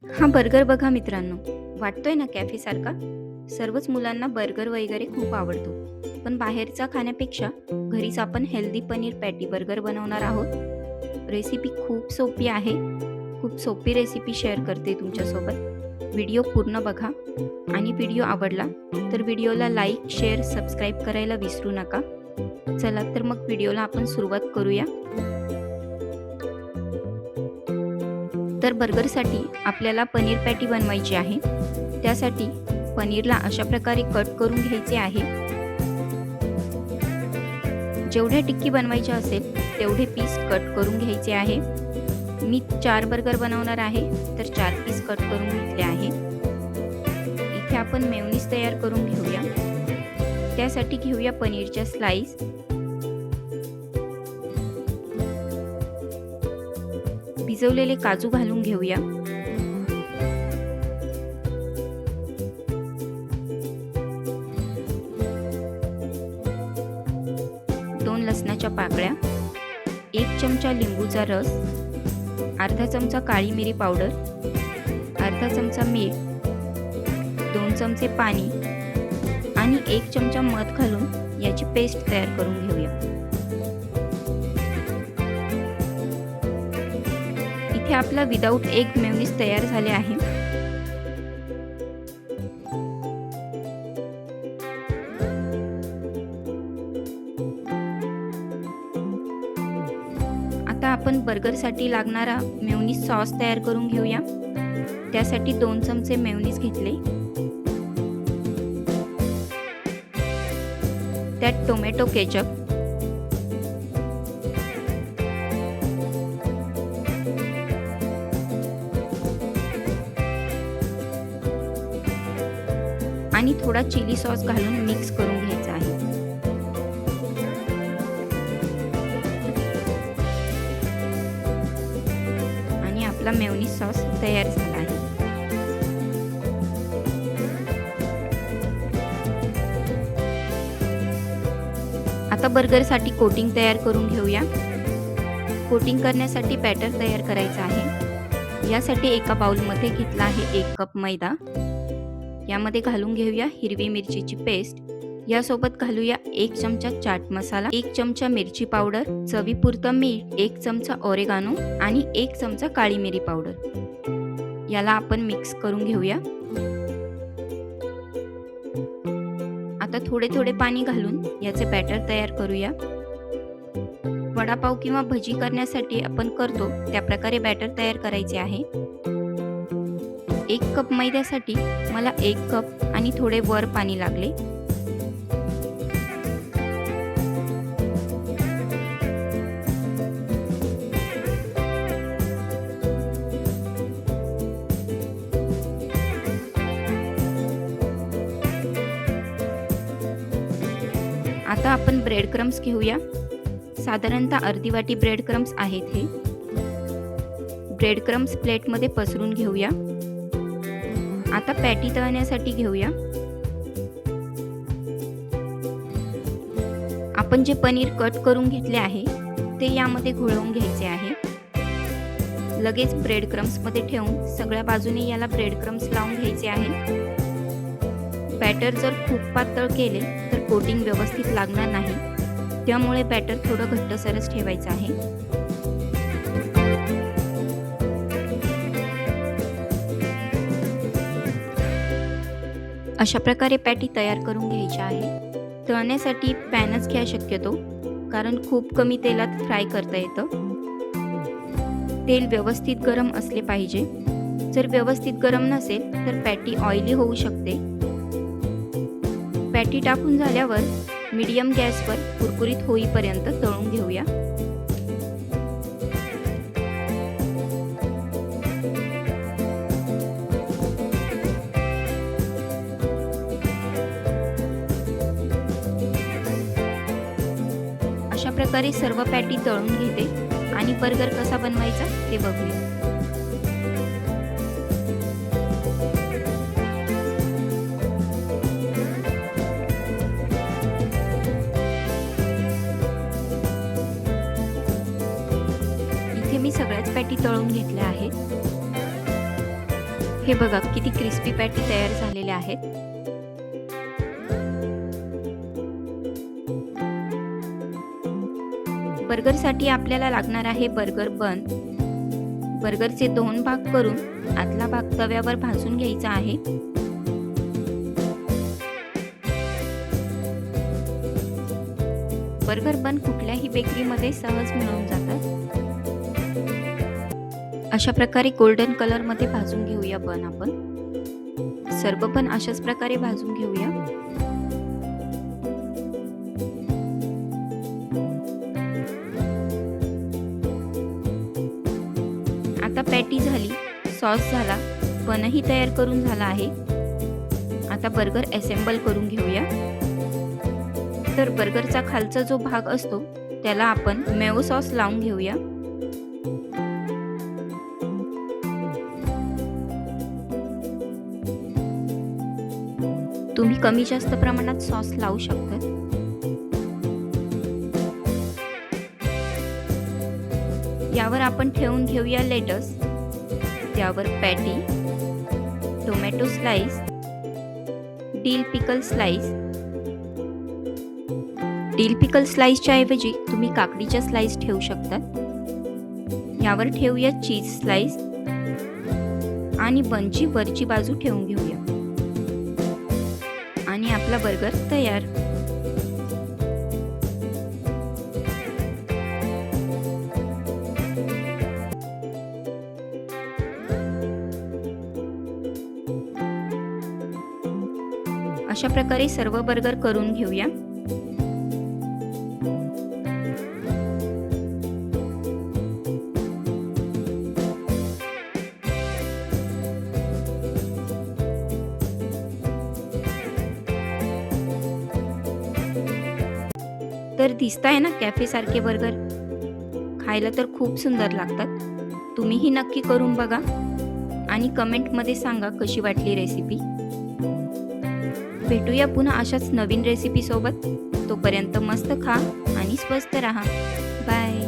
हा बर्गर बघा मित्रांनो, वाटतोय ना कॅफेसारखा. सर्वच मुलांना बर्गर वगैरे खूप आवडतो. पण बाहेरचा खाण्यापेक्षा घरीच आपण हेल्दी पनीर पॅटी बर्गर बनवणार आहोत. रेसिपी खूप सोपी आहे. खूप सोपी रेसिपी शेअर करते तुमच्यासोबत. व्हिडिओ पूर्ण बघा आणि व्हिडिओ आवडला तर व्हिडिओला लाईक, शेअर, सबस्क्राईब करायला विसरू नका. चला तर मग व्हिडिओला आपण सुरुवात करूया. तर बर्गरसाठी आपल्याला पनीर पॅटी बनवायची आहे. त्यासाठी पनीरला अशा प्रकारे कट करून घ्यायचे आहे. जेवढ्या टिक्की बनवायच्या असेल तेवढे पीस कट करून घ्यायचे आहे. मी 4 बर्गर बनवणार आहे, तर 4 पीस कट करून घेतले आहे. इथे आपण मेयोनीज तयार करून घेऊया. त्यासाठी घेऊया पनीरच्या स्लाइस. भिजवलेले काजू घालून घेऊया. दोन लसणाच्या पाकळ्या, 1 चमचा लिंबूचा रस, अर्धा चमचा काळी मिरी पावडर, अर्धा चमचा मीठ, 2 चमचे पाणी आणि 1 चमचा मध घालून याची पेस्ट तयार करून घेऊया. इथे आपला विदाऊट एग मेयोनीज तयार झाले आहे. आता आपण बर्गरसाठी लागणारा मेयोनीज सॉस तयार करून घेऊया. त्यासाठी 2 चमचे मेयोनीज घेतले. त्यात टोमॅटो केचप, आणि थोडा चिली सॉस घालून मिक्स करून घ्यायचा आहे. आणि आपला मेयोनीज सॉस तयार झाला आहे. आता बर्गरसाठी कोटिंग तयार करून घेऊया. कोटिंग करण्यासाठी बॅटर तयार करायचं आहे. यासाठी एका बाउलमध्ये घेतला आहे 1 कप मैदा. यामध्ये घालून घेऊया हिरवी मिरचीची पेस्ट. यासोबत घालूया 1 चमचा चाट मसाला, 1 चमचा मिरची पावडर, चवीपुरतं मीठ, 1 चमचा ओरेगानो आणि 1 चमचा काळी मिरी पावडर. याला आपण मिक्स करून घेऊया. आता थोडे थोडे पाणी घालून याचे बॅटर तयार करूया. वडापाव किंवा भजी करण्यासाठी आपण करतो त्या प्रकारे बॅटर तयार करायचे आहे. 1 कप मैद्यासाठी मला 1 कप आणि थोडे वर पाणी लागले. आता आपण ब्रेड क्रम्स घेऊया. साधारणतः अर्धी वाटी ब्रेड क्रम्स आहेत हे. ब्रेड क्रम्स प्लेटमध्ये पसरून घेऊया. आता पॅटी तळण्यासाठी घेऊया. आपण जे पनीर कट करून घेतले आहे ते यामध्ये घोळवून घ्यायचे आहे. लगेच ब्रेड क्रम्स मध्ये ठेवून सगळ्या बाजूने याला ब्रेड क्रम्स लावून घ्यायचे आहे. बॅटर जर खूप पातळ केले तर कोटिंग व्यवस्थित लागणार नाही. त्यामुळे बॅटर थोडं घट्टसरच ठेवायचं आहे. अशा प्रकारे पॅटी तयार करून घ्यायची आहे. तळण्यासाठी पॅनच घ्या शक्यतो, कारण खूप कमी तेलात फ्राय करता येतं. तेल व्यवस्थित गरम असले पाहिजे. जर व्यवस्थित गरम नसेल तर पॅटी ऑइली होऊ शकते. पॅटी टाकून झाल्यावर मीडियम गॅसवर कुरकुरीत होईपर्यंत तळून घेऊया. अशा प्रकारे सर्व पॅटी तळून घेते आणि बर्गर कसा बनवायचा ते बघूया. इथे मी सगळ्याच पॅटी तळून घेतल्या आहेत. हे बघा किती क्रिस्पी पॅटी तयार झालेल्या आहेत. बर्गरसाठी आपल्याला लागणार आहे बर्गर बन. बर्गरचे 2 भाग करून आतला भाग तव्यावर भाजून घ्यायचा आहे. बर्गर बन कुठल्याही बेकरीमध्ये सहज मिळून जातात. अशा प्रकारे गोल्डन कलर मध्ये भाजून घेऊया बन. आपण सर्व बन अशाच प्रकारे भाजून घेऊया. आता पॅटी झाली, सॉस झाला, बनही तयार करून झाला आहे. आता बर्गर असेंबल करून घेऊया. तर बर्गरचा खालचा जो भाग असतो त्याला आपण मेयो सॉस लावून घेऊया. तुम्ही कमी जास्त प्रमाणात सॉस लावू शकता. यावर आपण ठेवून घेऊया लेटस, त्यावर पॅटी, टोमॅटो स्लाइस, डिल पिकल स्लाइस. डिल पिकल स्लाइसच्या ऐवजी तुम्ही काकडीच्या स्लाइस ठेवू शकता. यावर ठेवूया चीज स्लाइस आणि बनची वरची बाजू ठेवून घेऊया आणि आपला बर्गर तयार. अशा प्रकारे सर्व बर्गर करून घेऊया. तर दिसताय ना कॅफे सारखे बर्गर. खायला तर खूप सुंदर लागतात. तुम्हीही नक्की करून बघा आणि कमेंटमध्ये सांगा कशी वाटली रेसिपी. भेटूया पुन्हा अशाच नवीन रेसिपी सोबत. तोपर्यंत मस्त खा आणि स्वस्त रहा. बाय.